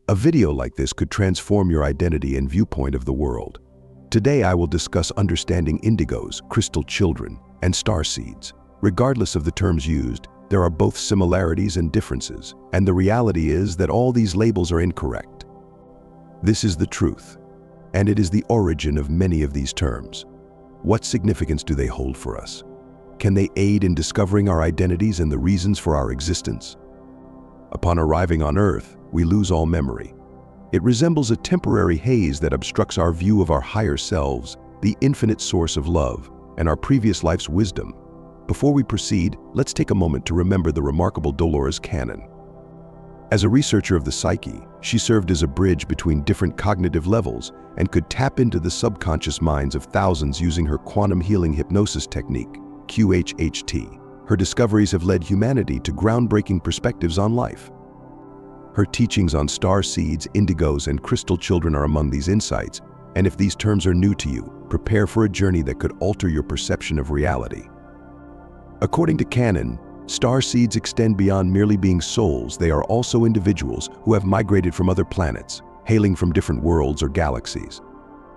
A video like this could transform your identity and viewpoint of the world. Today I will discuss understanding Indigos, crystal children, and Starseeds. Regardless of the terms used, there are both similarities and differences, and the reality is that all these labels are incorrect. This is the truth, and it is the origin of many of these terms. What significance do they hold for us? Can they aid in discovering our identities and the reasons for our existence? Upon arriving on Earth, we lose all memory. It resembles a temporary haze that obstructs our view of our higher selves, the infinite source of love, and our previous life's wisdom. Before we proceed, let's take a moment to remember the remarkable Dolores Cannon. As a researcher of the psyche, she served as a bridge between different cognitive levels and could tap into the subconscious minds of thousands using her quantum healing hypnosis technique, QHHT. Her discoveries have led humanity to groundbreaking perspectives on life. Her teachings on Starseeds, Indigos, and crystal children are among these insights, and if these terms are new to you, prepare for a journey that could alter your perception of reality. According to Cannon, Starseeds extend beyond merely being souls. They are also individuals who have migrated from other planets, hailing from different worlds or galaxies.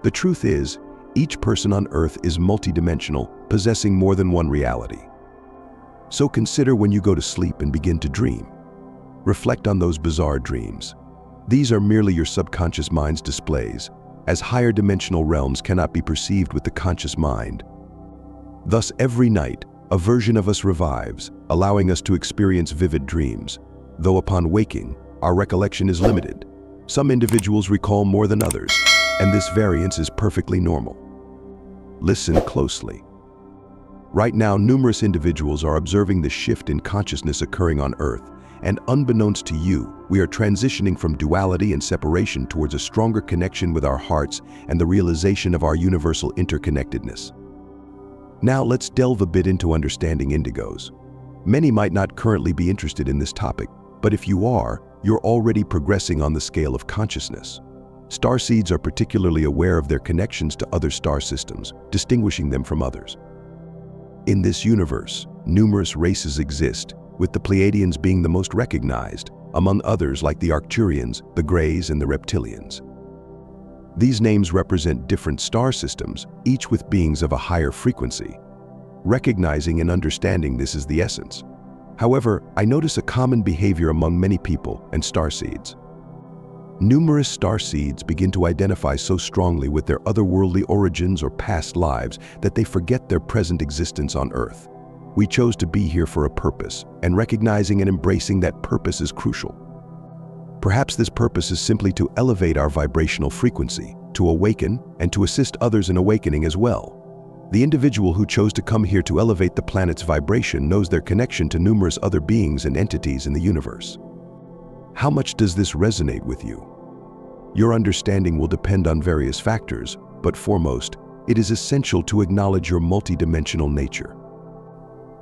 The truth is, each person on Earth is multidimensional, possessing more than one reality. So consider when you go to sleep and begin to dream. Reflect on those bizarre dreams. These are merely your subconscious mind's displays, as higher dimensional realms cannot be perceived with the conscious mind. Thus, every night, a version of us revives, allowing us to experience vivid dreams. Though upon waking, our recollection is limited. Some individuals recall more than others, and this variance is perfectly normal. Listen closely. Right now, numerous individuals are observing the shift in consciousness occurring on Earth, and unbeknownst to you, we are transitioning from duality and separation towards a stronger connection with our hearts and the realization of our universal interconnectedness. Now let's delve a bit into understanding Indigos. Many might not currently be interested in this topic, but if you are, you're already progressing on the scale of consciousness. Starseeds are particularly aware of their connections to other star systems, distinguishing them from others. In this universe, numerous races exist, with the Pleiadians being the most recognized, among others like the Arcturians, the Greys, and the Reptilians. These names represent different star systems, each with beings of a higher frequency. Recognizing and understanding this is the essence. However, I notice a common behavior among many people and Starseeds. Numerous Starseeds begin to identify so strongly with their otherworldly origins or past lives that they forget their present existence on Earth. We chose to be here for a purpose, and recognizing and embracing that purpose is crucial. Perhaps this purpose is simply to elevate our vibrational frequency, to awaken, and to assist others in awakening as well. The individual who chose to come here to elevate the planet's vibration knows their connection to numerous other beings and entities in the universe. How much does this resonate with you? Your understanding will depend on various factors, but foremost, it is essential to acknowledge your multidimensional nature.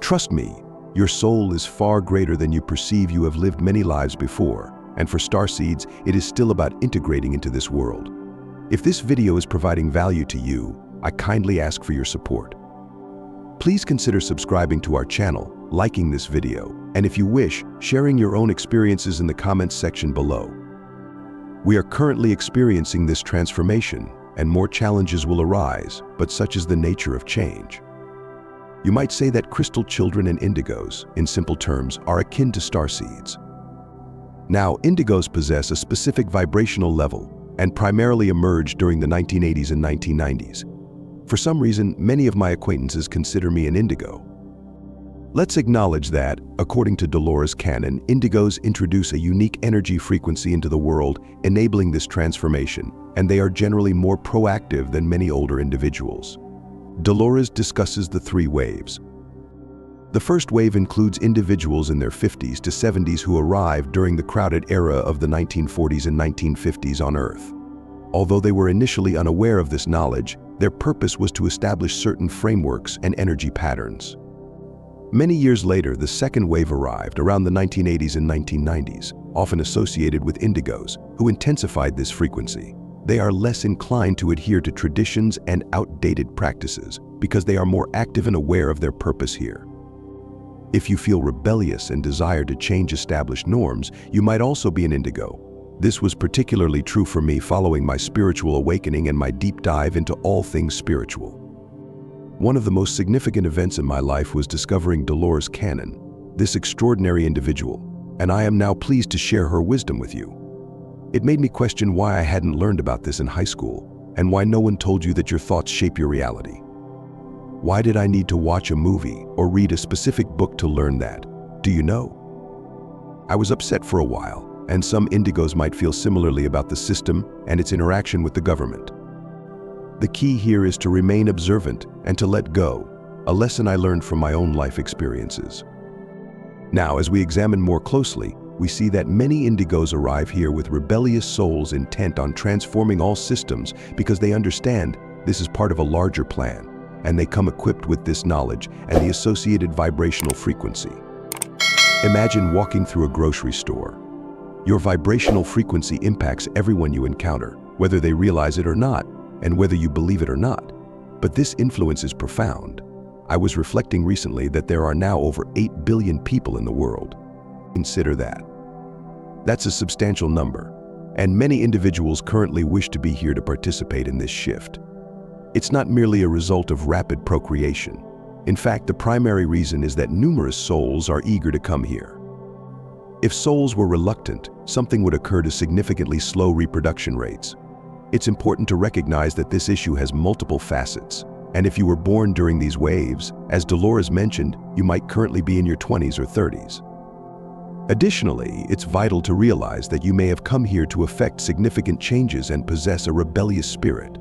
Trust me, your soul is far greater than you perceive. You have lived many lives before, and for Starseeds, it is still about integrating into this world. If this video is providing value to you, I kindly ask for your support. Please consider subscribing to our channel, liking this video, and if you wish, sharing your own experiences in the comments section below. We are currently experiencing this transformation, and more challenges will arise, but such is the nature of change. You might say that crystal children and Indigos, in simple terms, are akin to Starseeds. Now, Indigos possess a specific vibrational level and primarily emerged during the 1980s and 1990s. For some reason, many of my acquaintances consider me an Indigo. Let's acknowledge that, according to Dolores Cannon, Indigos introduce a unique energy frequency into the world, enabling this transformation, and they are generally more proactive than many older individuals. Dolores discusses the three waves. The first wave includes individuals in their 50s to 70s who arrived during the crowded era of the 1940s and 1950s on Earth. Although they were initially unaware of this knowledge, their purpose was to establish certain frameworks and energy patterns. Many years later, the second wave arrived around the 1980s and 1990s, often associated with Indigos, who intensified this frequency. They are less inclined to adhere to traditions and outdated practices because they are more active and aware of their purpose here. If you feel rebellious and desire to change established norms, you might also be an Indigo. This was particularly true for me following my spiritual awakening and my deep dive into all things spiritual. One of the most significant events in my life was discovering Dolores Cannon, this extraordinary individual, and I am now pleased to share her wisdom with you. It made me question why I hadn't learned about this in high school, and why no one told you that your thoughts shape your reality. Why did I need to watch a movie or read a specific book to learn that? Do you know? I was upset for a while, and some Indigos might feel similarly about the system and its interaction with the government. The key here is to remain observant and to let go, a lesson I learned from my own life experiences. Now, as we examine more closely, we see that many Indigos arrive here with rebellious souls intent on transforming all systems because they understand this is part of a larger plan, and they come equipped with this knowledge and the associated vibrational frequency. Imagine walking through a grocery store. Your vibrational frequency impacts everyone you encounter, whether they realize it or not, and whether you believe it or not. But this influence is profound. I was reflecting recently that there are now over 8 billion people in the world. Consider that. That's a substantial number, and many individuals currently wish to be here to participate in this shift. It's not merely a result of rapid procreation. In fact, the primary reason is that numerous souls are eager to come here. If souls were reluctant, something would occur to significantly slow reproduction rates. It's important to recognize that this issue has multiple facets, and if you were born during these waves, as Dolores mentioned, you might currently be in your 20s or 30s. Additionally, it's vital to realize that you may have come here to effect significant changes and possess a rebellious spirit.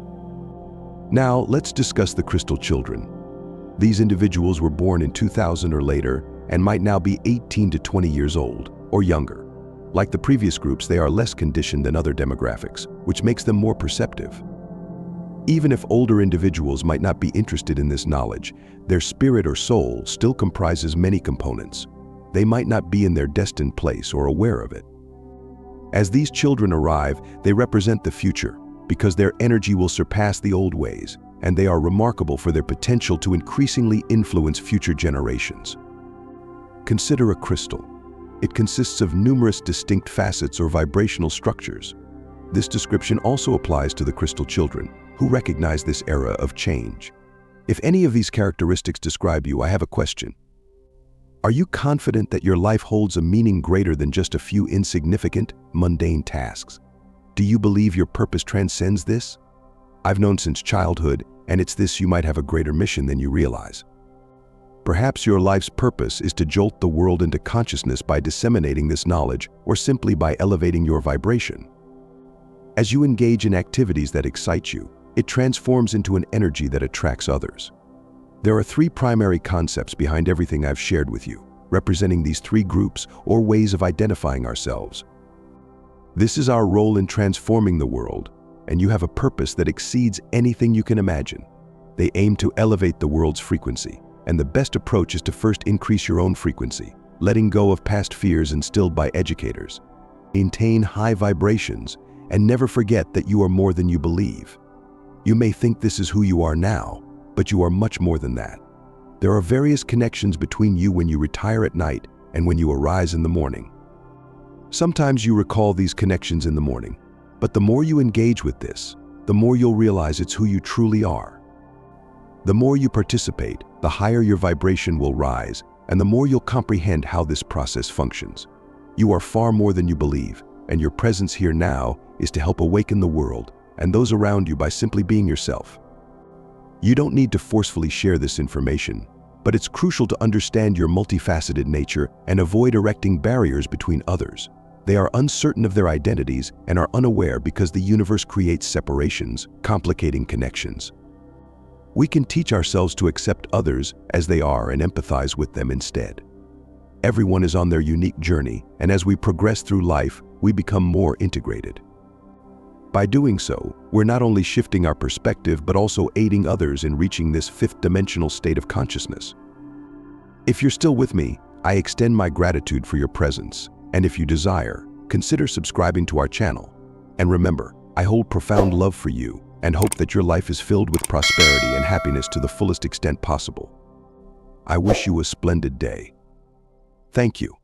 Now, let's discuss the crystal children. These individuals were born in 2000 or later and might now be 18 to 20 years old or younger. Like the previous groups, they are less conditioned than other demographics, which makes them more perceptive. Even if older individuals might not be interested in this knowledge, their spirit or soul still comprises many components. They might not be in their destined place or aware of it. As these children arrive, they represent the future because their energy will surpass the old ways, and they are remarkable for their potential to increasingly influence future generations. Consider a crystal. It consists of numerous distinct facets or vibrational structures. This description also applies to the crystal children, who recognize this era of change. If any of these characteristics describe you, I have a question. Are you confident that your life holds a meaning greater than just a few insignificant, mundane tasks? Do you believe your purpose transcends this? I've known since childhood, and it's this: you might have a greater mission than you realize. Perhaps your life's purpose is to jolt the world into consciousness by disseminating this knowledge, or simply by elevating your vibration. As you engage in activities that excite you, it transforms into an energy that attracts others. There are 3 primary concepts behind everything I've shared with you, representing these 3 groups or ways of identifying ourselves. This is our role in transforming the world, and you have a purpose that exceeds anything you can imagine. They aim to elevate the world's frequency, and the best approach is to first increase your own frequency, letting go of past fears instilled by educators. Maintain high vibrations, and never forget that you are more than you believe. You may think this is who you are now, but you are much more than that. There are various connections between you when you retire at night and when you arise in the morning. Sometimes you recall these connections in the morning, but the more you engage with this, the more you'll realize it's who you truly are. The more you participate, the higher your vibration will rise, and the more you'll comprehend how this process functions. You are far more than you believe, and your presence here now is to help awaken the world and those around you by simply being yourself. You don't need to forcefully share this information, but it's crucial to understand your multifaceted nature and avoid erecting barriers between others. They are uncertain of their identities and are unaware because the universe creates separations, complicating connections. We can teach ourselves to accept others as they are and empathize with them instead. Everyone is on their unique journey, and as we progress through life, we become more integrated. By doing so, we're not only shifting our perspective but also aiding others in reaching this 5th-dimensional state of consciousness. If you're still with me, I extend my gratitude for your presence, and if you desire, consider subscribing to our channel. And remember, I hold profound love for you and hope that your life is filled with prosperity and happiness to the fullest extent possible. I wish you a splendid day. Thank you.